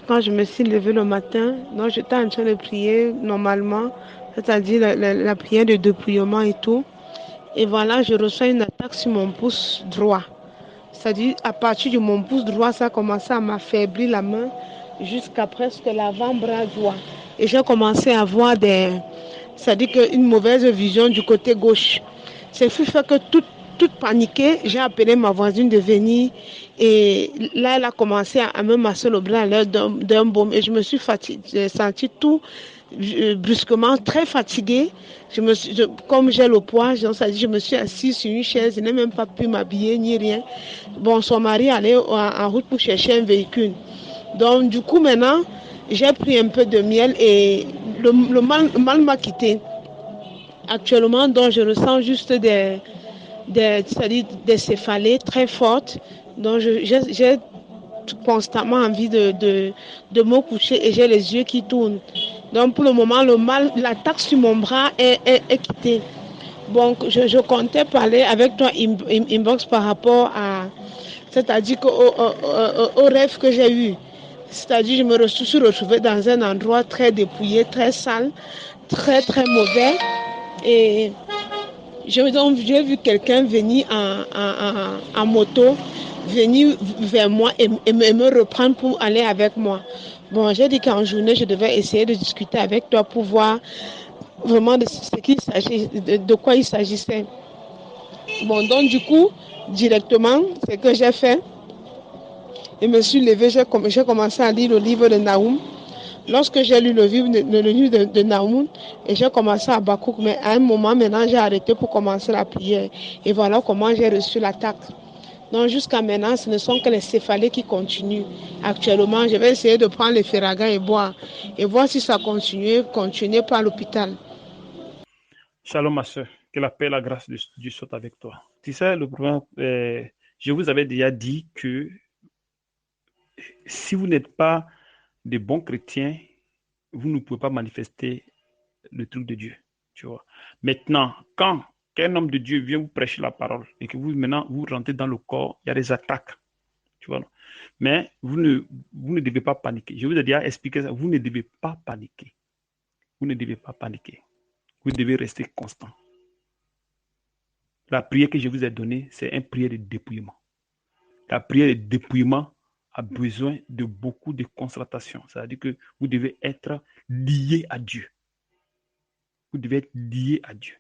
quand je me suis levée le matin, donc j'étais en train de prier normalement, c'est-à-dire la prière de dépouillement et tout. Et voilà, je reçois une attaque sur mon pouce droit. C'est-à-dire, à partir de mon pouce droit, ça a commencé à m'affaiblir la main jusqu'à presque l'avant-bras droit. Et j'ai commencé à avoir c'est-à-dire une mauvaise vision du côté gauche. C'est ce qui fait que toute paniquée, j'ai appelé ma voisine de venir et là, elle a commencé à me masser le bras à l'aide d'un baume et je me suis fatiguée, j'ai senti tout brusquement très fatiguée. Comme j'ai le poids, je me suis assise sur une chaise, je n'ai même pas pu m'habiller ni rien. Bon, son mari allait en route pour chercher un véhicule. Donc, du coup, maintenant, j'ai pris un peu de miel et le mal m'a quitté. Actuellement, donc, je ressens juste c'est-à-dire des céphalées très fortes. Donc, j'ai constamment envie de me coucher et j'ai les yeux qui tournent. Donc, pour le moment, l'attaque sur mon bras est quittée. Donc, je comptais parler avec toi inbox par rapport à, c'est-à-dire au rêve que j'ai eu. C'est-à-dire, je me suis retrouvée dans un endroit très dépouillé, très sale, très, très mauvais. Et j'ai vu quelqu'un venir en moto, venir vers moi et me reprendre pour aller avec moi. Bon, j'ai dit qu'en journée, je devais essayer de discuter avec toi pour voir vraiment de ce qu'il s'agit, de quoi il s'agissait. Bon, donc du coup, directement, ce que j'ai fait, je me suis levée, j'ai commencé à lire le livre de Naoum. Lorsque j'ai lu le livre de Naoum, et j'ai commencé à Bakouk, mais à un moment maintenant, j'ai arrêté pour commencer la prière. Et voilà comment j'ai reçu l'attaque. Donc jusqu'à maintenant, ce ne sont que les céphalées qui continuent. Actuellement, je vais essayer de prendre le ferraga et boire. Et voir si ça continue pas à l'hôpital. Shalom, ma soeur. Que la paix et la grâce de Dieu soient avec toi. Tu sais, le problème, je vous avais déjà dit que si vous n'êtes pas des bons chrétiens, vous ne pouvez pas manifester le truc de Dieu. Tu vois. Maintenant, quand un homme de Dieu vient vous prêcher la parole et que maintenant vous rentrez dans le corps, il y a des attaques. Tu vois. Mais vous ne devez pas paniquer. Je vous ai déjà expliqué ça. Vous ne devez pas paniquer. Vous ne devez pas paniquer. Vous devez rester constant. La prière que je vous ai donnée, c'est une prière de dépouillement. La prière de dépouillement a besoin de beaucoup de concentration. C'est-à-dire que vous devez être lié à Dieu. Vous devez être lié à Dieu.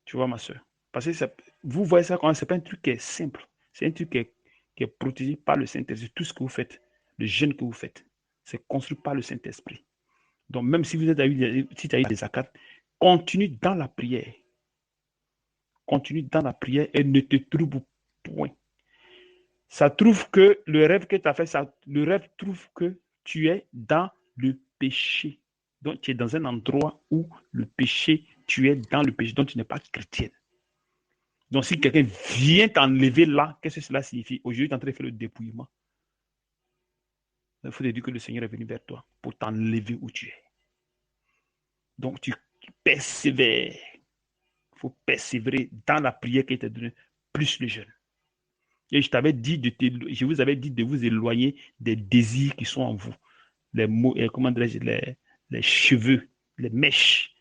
Tu vois, ma soeur. Parce que vous voyez ça quand ce n'est pas un truc qui est simple. C'est un truc qui est protégé par le Saint-Esprit. Tout ce que vous faites, le jeûne que vous faites, c'est construit par le Saint-Esprit. Donc, même si si tu as eu des attaques, continue dans la prière. Continue dans la prière et ne te trouble point. Ça trouve que le rêve que tu as fait, le rêve trouve que tu es dans le péché. Donc, tu es dans un endroit où le péché, tu es dans le péché, donc tu n'es pas chrétienne. Donc, si quelqu'un vient t'enlever là, qu'est-ce que cela signifie? Aujourd'hui, tu es en train de faire le dépouillement. Il faut te dire que le Seigneur est venu vers toi pour t'enlever où tu es. Donc, tu persévères. Il faut persévérer dans la prière qui t'a donnée, plus le jeûne. Et je vous avais dit de vous éloigner des désirs qui sont en vous. Comment dirais-je, les cheveux, les mèches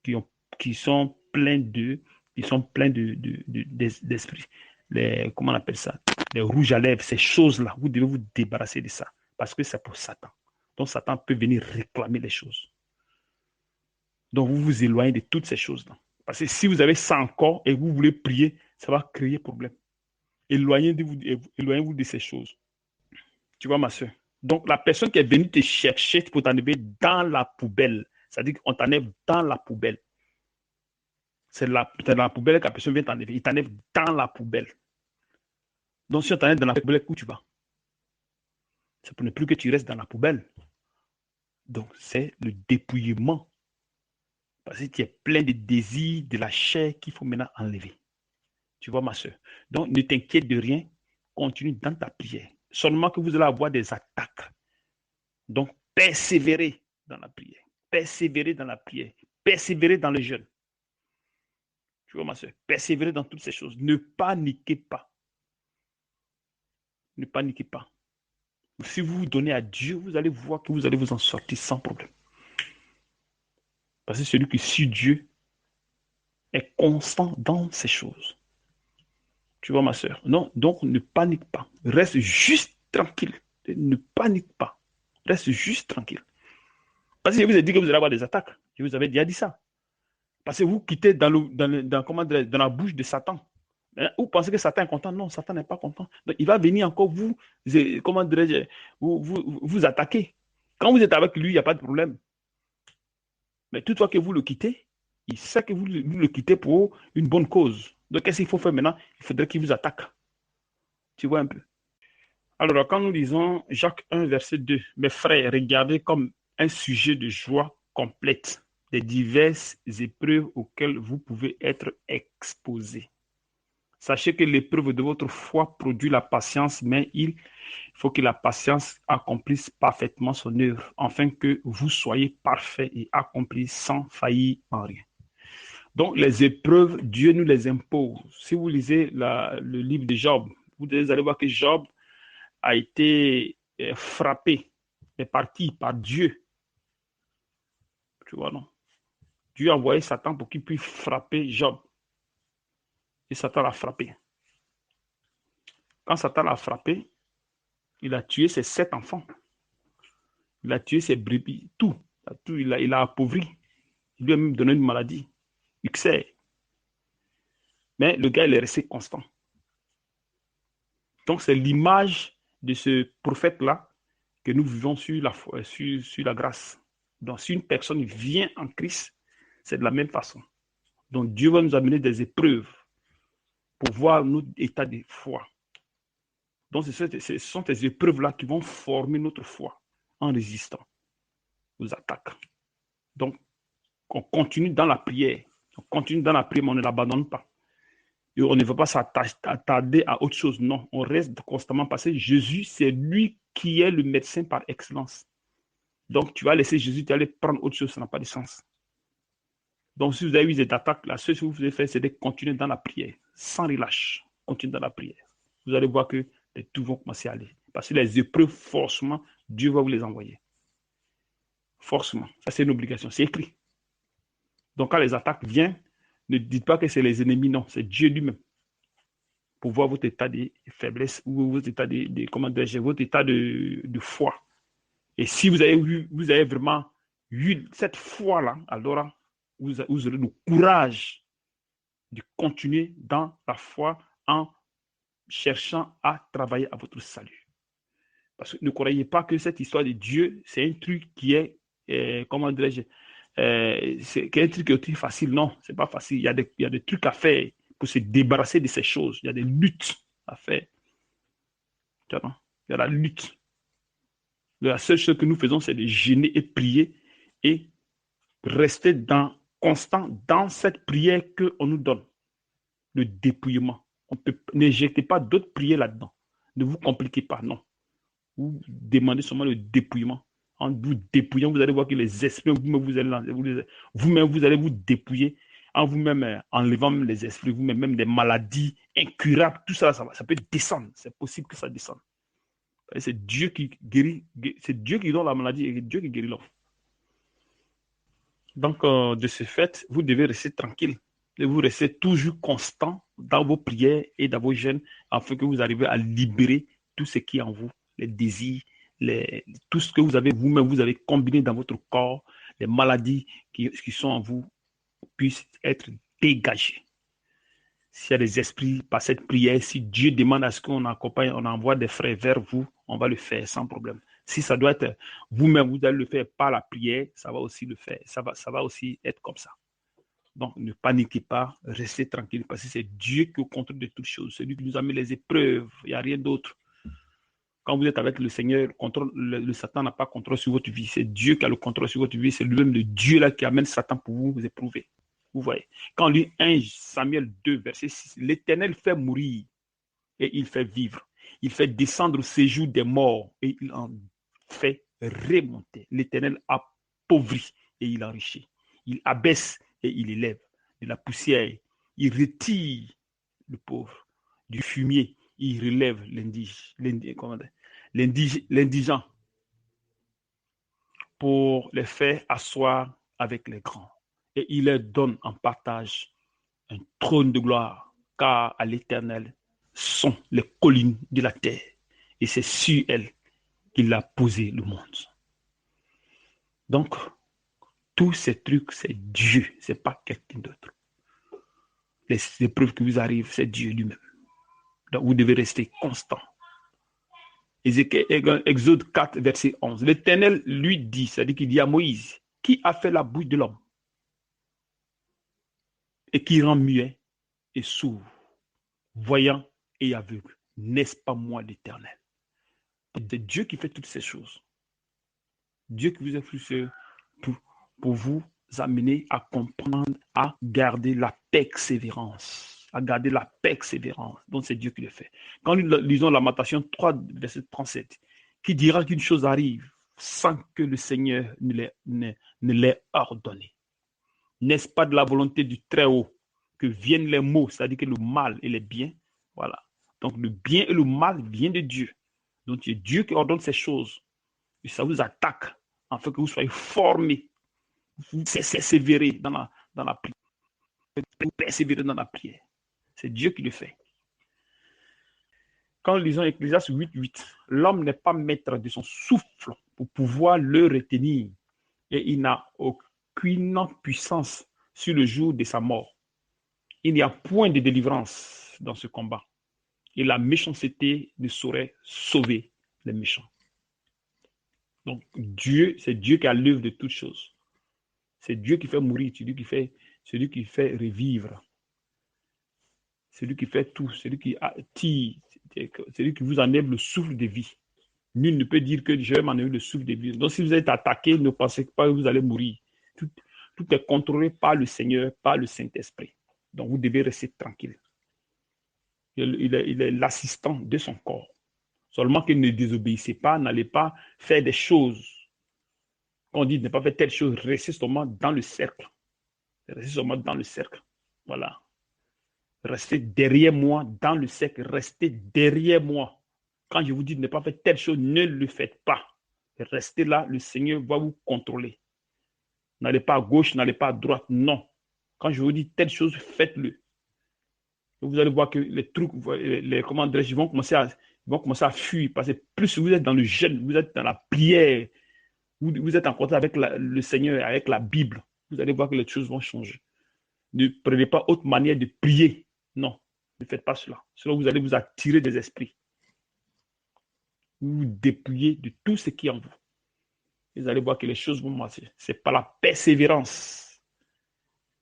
qui, ont, qui sont pleins d'esprit. Comment on appelle ça? Les rouges à lèvres, ces choses-là, vous devez vous débarrasser de ça. Parce que c'est pour Satan. Donc Satan peut venir réclamer les choses. Donc vous vous éloignez de toutes ces choses-là. Parce que si vous avez ça encore et vous voulez prier, ça va créer problème. Éloignez-vous de ces choses. Tu vois, ma soeur. Donc, la personne qui est venue te chercher pour t'enlever dans la poubelle, c'est-à-dire qu'on t'enlève dans la poubelle. C'est dans la poubelle que la personne vient t'enlever. Il t'enlève dans la poubelle. Donc, si on t'enlève dans la poubelle, où tu vas? C'est pour ne plus que tu restes dans la poubelle. Donc, c'est le dépouillement. Parce que tu es plein de désirs, de la chair qu'il faut maintenant enlever. Tu vois, ma soeur. Donc, ne t'inquiète de rien. Continue dans ta prière. Seulement que vous allez avoir des attaques. Donc, persévérez dans la prière. Persévérez dans la prière. Persévérez dans le jeûne. Tu vois, ma soeur. Persévérez dans toutes ces choses. Ne paniquez pas. Ne paniquez pas. Si vous vous donnez à Dieu, vous allez voir que vous allez vous en sortir sans problème. Parce que celui qui suit Dieu est constant dans ces choses. Tu vois, ma soeur? Non, donc ne panique pas. Reste juste tranquille. Ne panique pas. Reste juste tranquille. Parce que je vous ai dit que vous allez avoir des attaques. Je vous avais déjà dit ça. Parce que vous quittez dans la bouche de Satan. Vous pensez que Satan est content? Non, Satan n'est pas content. Donc, il va venir encore vous attaquer. Quand vous êtes avec lui, il n'y a pas de problème. Mais toutefois que vous le quittez, il sait que vous le quittez pour une bonne cause. Donc, qu'est-ce qu'il faut faire maintenant? Il faudrait qu'il vous attaque. Tu vois un peu. Alors, quand nous lisons Jacques 1, verset 2, mes frères, regardez comme un sujet de joie complète les diverses épreuves auxquelles vous pouvez être exposés. Sachez que l'épreuve de votre foi produit la patience, mais il faut que la patience accomplisse parfaitement son œuvre, afin que vous soyez parfaits et accomplis sans faillir en rien. Donc, les épreuves, Dieu nous les impose. Si vous lisez le livre de Job, vous allez voir que Job a été frappé, est parti par Dieu. Tu vois, non? Dieu a envoyé Satan pour qu'il puisse frapper Job. Et Satan l'a frappé. Quand Satan l'a frappé, il a tué ses 7 enfants. Il a tué ses brebis, tout. Il a appauvri. Il lui a même donné une maladie, ulcère. Mais le gars, il est resté constant. Donc, c'est l'image de ce prophète-là que nous vivons sur la grâce. Donc, si une personne vient en Christ, c'est de la même façon. Donc, Dieu va nous amener des épreuves pour voir notre état de foi. Donc, ce sont ces épreuves-là qui vont former notre foi en résistant aux attaques. Donc, on continue dans la prière. On continue dans la prière, mais on ne l'abandonne pas. Et on ne veut pas s'attarder à autre chose. Non, on reste constamment passé. Jésus, c'est lui qui est le médecin par excellence. Donc, tu vas laisser Jésus, tu vas aller prendre autre chose, ça n'a pas de sens. Donc, si vous avez eu des attaques, la seule chose que vous devez faire, c'est de continuer dans la prière, sans relâche. Continuez dans la prière. Vous allez voir que les tout vont commencer à aller. Parce que les épreuves, forcément, Dieu va vous les envoyer. Forcément. Ça, c'est une obligation. C'est écrit. Donc, quand les attaques viennent, ne dites pas que c'est les ennemis, non. C'est Dieu lui-même. Pour voir votre état de faiblesse ou votre état votre état de foi. Et si vous avez vraiment eu cette foi-là, alors vous aurez le courage de continuer dans la foi en cherchant à travailler à votre salut. Parce que ne croyez pas que cette histoire de Dieu, c'est un truc qui est, comment dirais-je, c'est un truc qui est facile. Non, c'est pas facile. Il y a des trucs à faire pour se débarrasser de ces choses. Il y a des luttes à faire. Il y a la lutte. La seule chose que nous faisons, c'est de jeûner et prier et rester constant dans cette prière qu'on nous donne. Le dépouillement. N'injectez pas d'autres prières là-dedans. Ne vous compliquez pas, non. Vous demandez seulement le dépouillement. En vous dépouillant, vous allez voir que les esprits, vous-même, vous allez vous dépouiller en vous-même enlevant même les esprits, vous-même, même des maladies incurables, tout ça, ça peut descendre. C'est possible que ça descende. C'est Dieu qui guérit, c'est Dieu qui donne la maladie et Dieu qui guérit l'homme. Donc, de ce fait, vous devez rester tranquille. Et vous restez toujours constant dans vos prières et dans vos jeûnes afin que vous arriviez à libérer tout ce qui est en vous, les désirs, tout ce que vous avez vous-même, vous avez combiné dans votre corps, les maladies qui sont en vous puissent être dégagées. S'il y a des esprits par cette prière, si Dieu demande à ce qu'on accompagne, on envoie des frères vers vous, on va le faire sans problème. Si ça doit être vous-même, vous allez le faire par la prière, ça va aussi le faire. Ça va aussi être comme ça. Donc, ne paniquez pas, restez tranquille, parce que c'est Dieu qui est au contrôle de toutes choses. C'est lui qui nous a mis les épreuves, il n'y a rien d'autre. Quand vous êtes avec le Seigneur, le Satan n'a pas contrôle sur votre vie. C'est Dieu qui a le contrôle sur votre vie. C'est lui-même le Dieu là qui amène Satan pour vous éprouver. Vous voyez. Quand on lit 1 Samuel 2, verset 6, l'Éternel fait mourir et il fait vivre. Il fait descendre au séjour des morts et il en fait remonter. L'Éternel appauvrit et il enrichit. Il abaisse et il élève de la poussière. Il retire le pauvre du fumier. Il relève l'indigent. l'indigent pour les faire asseoir avec les grands. Et il leur donne en partage un trône de gloire, car à l'Éternel sont les collines de la terre, et c'est sur elles qu'il a posé le monde. Donc, tous ces trucs, c'est Dieu, c'est pas quelqu'un d'autre. Les épreuves qui vous arrivent, c'est Dieu lui-même. Donc, vous devez rester constant. Exode 4, verset 11. L'Éternel lui dit, c'est-à-dire qu'il dit à Moïse, qui a fait la bouche de l'homme et qui rend muet et sourd, voyant et aveugle, n'est-ce pas moi l'Éternel? C'est Dieu qui fait toutes ces choses. Dieu qui vous a fait pour vous amener à comprendre, à garder la persévérance. À garder la persévérance. Donc c'est Dieu qui le fait. Quand nous lisons Lamentation 3, verset 37, qui dira qu'une chose arrive sans que le Seigneur ne l'ait ordonné. N'est-ce pas de la volonté du Très-Haut que viennent les maux, c'est-à-dire que le mal et les biens, voilà. Donc le bien et le mal viennent de Dieu. Donc c'est Dieu qui ordonne ces choses. Et ça vous attaque afin que vous soyez formés. Vous persévérez dans la prière. Vous persévérez dans la prière. C'est Dieu qui le fait. Quand nous lisons Ecclésiaste 8, l'homme n'est pas maître de son souffle pour pouvoir le retenir. Et il n'a aucune puissance sur le jour de sa mort. Il n'y a point de délivrance dans ce combat. Et la méchanceté ne saurait sauver les méchants. Donc, Dieu, c'est Dieu qui a l'œuvre de toutes choses. C'est Dieu qui fait mourir, celui qui fait revivre. Celui qui fait tout, celui qui attire, celui qui vous enlève le souffle de vie. Nul ne peut dire que je vais m'enlever le souffle de vie. Donc, si vous êtes attaqué, ne pensez pas que vous allez mourir. Tout est contrôlé par le Seigneur, par le Saint-Esprit. Donc, vous devez rester tranquille. Il est l'assistant de son corps. Seulement que ne désobéissez pas, n'allez pas faire des choses. Quand on dit ne pas faire telle chose, restez seulement dans le cercle. Restez seulement dans le cercle. Voilà. Restez derrière moi dans le cercle. Restez derrière moi. Quand je vous dis de ne pas faire telle chose, ne le faites pas. Restez là, le Seigneur va vous contrôler. N'allez pas à gauche, n'allez pas à droite. Non. Quand je vous dis telle chose, faites-le. Vous allez voir que les trucs, comment dirais-je, ils vont commencer à fuir. Parce que plus vous êtes dans le jeûne, vous êtes dans la prière, vous êtes en contact avec le Seigneur, avec la Bible, vous allez voir que les choses vont changer. Ne prenez pas autre manière de prier. Non, ne faites pas cela. Sinon, vous allez vous attirer des esprits. Vous vous dépouillez de tout ce qui est en vous. Vous allez voir que les choses vont marcher. Ce n'est pas la persévérance.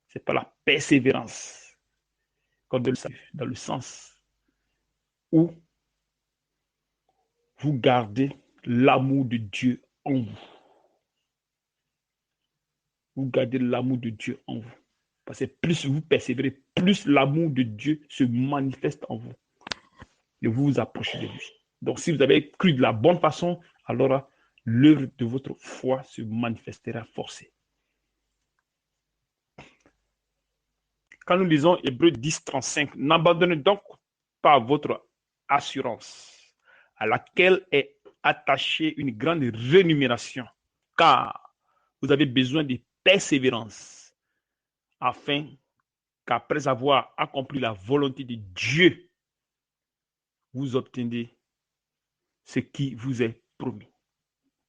Ce n'est pas la persévérance. Comme dans le sens où vous gardez l'amour de Dieu en vous. Vous gardez l'amour de Dieu en vous. Parce que plus vous persévérez, plus l'amour de Dieu se manifeste en vous. Et vous vous approchez de lui. Donc, si vous avez cru de la bonne façon, alors l'œuvre de votre foi se manifestera forcée. Quand nous lisons Hébreux 10, 35, n'abandonnez donc pas votre assurance, à laquelle est attachée une grande rémunération, car vous avez besoin de persévérance, afin qu'après avoir accompli la volonté de Dieu, vous obtenez ce qui vous est promis.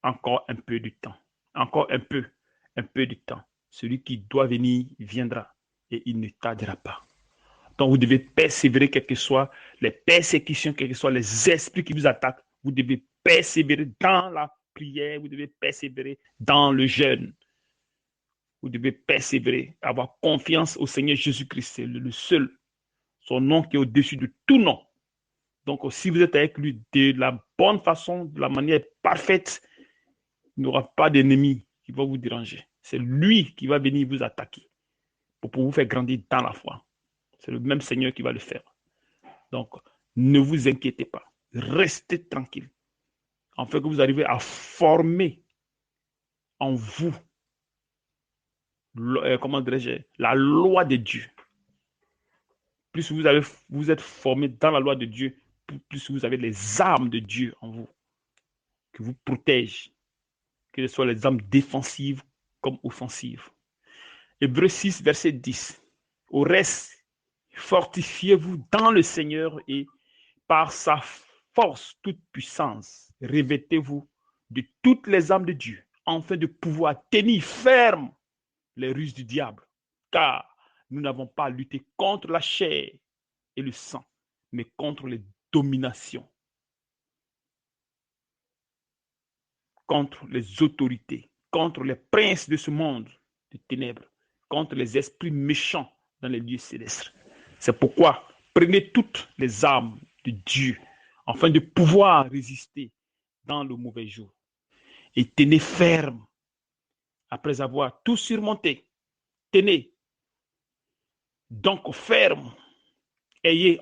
Encore un peu de temps. Encore un peu de temps. Celui qui doit venir viendra et il ne tardera pas. Donc vous devez persévérer, quelles que soient les persécutions, quels que soient les esprits qui vous attaquent. Vous devez persévérer dans la prière, vous devez persévérer dans le jeûne. Vous devez persévérer, avoir confiance au Seigneur Jésus-Christ, c'est le seul, son nom qui est au-dessus de tout nom. Donc si vous êtes avec lui de la bonne façon, de la manière parfaite, il n'y aura pas d'ennemi qui va vous déranger. C'est lui qui va venir vous attaquer pour vous faire grandir dans la foi. C'est le même Seigneur qui va le faire. Donc, ne vous inquiétez pas. Restez tranquille. Afin que vous arrivez à former en vous, comment dirais-je, la loi de Dieu. Plus vous êtes formé dans la loi de Dieu, plus vous avez les armes de Dieu en vous. qui vous protège, que ce soit les armes défensives comme offensives. Hébreux 6, verset 10. Au reste, fortifiez-vous dans le Seigneur et par sa force toute puissance, revêtez-vous de toutes les armes de Dieu, afin de pouvoir tenir ferme les ruses du diable. Car nous n'avons pas à lutter contre la chair et le sang, mais contre les dominations, contre les autorités, contre les princes de ce monde de ténèbres, contre les esprits méchants dans les lieux célestes. C'est pourquoi prenez toutes les armes de Dieu afin de pouvoir résister dans le mauvais jour. Et tenez ferme après avoir tout surmonté. Tenez donc ferme. Ayez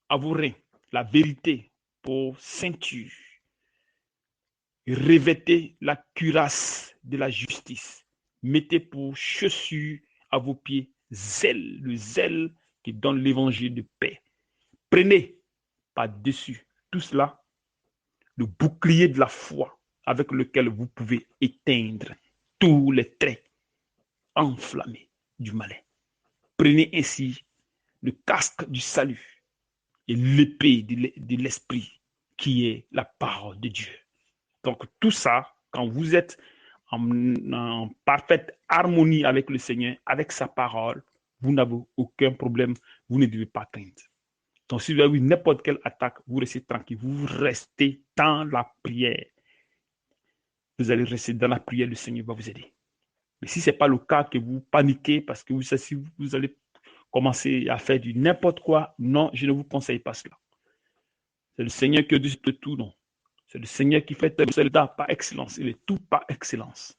à vos reins la vérité pour ceinture. Revêtez la cuirasse de la justice. Mettez pour chaussure à vos pieds zèle, le zèle qui donne l'évangile de paix. Prenez par-dessus tout cela le bouclier de la foi avec lequel vous pouvez éteindre tous les traits enflammés du malin. Prenez ainsi le casque du salut et l'épée de l'esprit qui est la parole de Dieu. Donc tout ça, quand vous êtes en parfaite harmonie avec le Seigneur, avec sa parole, vous n'avez aucun problème, vous ne devez pas craindre. Donc si vous avez n'importe quelle attaque, vous restez tranquille, vous restez dans la prière. Vous allez rester dans la prière, le Seigneur va vous aider. Mais si ce n'est pas le cas, que vous paniquez parce que si vous allez commencer à faire du n'importe quoi, non, je ne vous conseille pas cela. C'est le Seigneur qui est au-dessus de tout, non. C'est le Seigneur qui fait le soldat par excellence. Il est tout par excellence.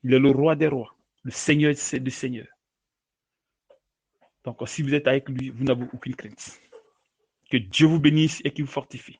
Il est le roi des rois. Le Seigneur, c'est le Seigneur. Donc, si vous êtes avec lui, vous n'avez aucune crainte. Que Dieu vous bénisse et qu'il vous fortifie.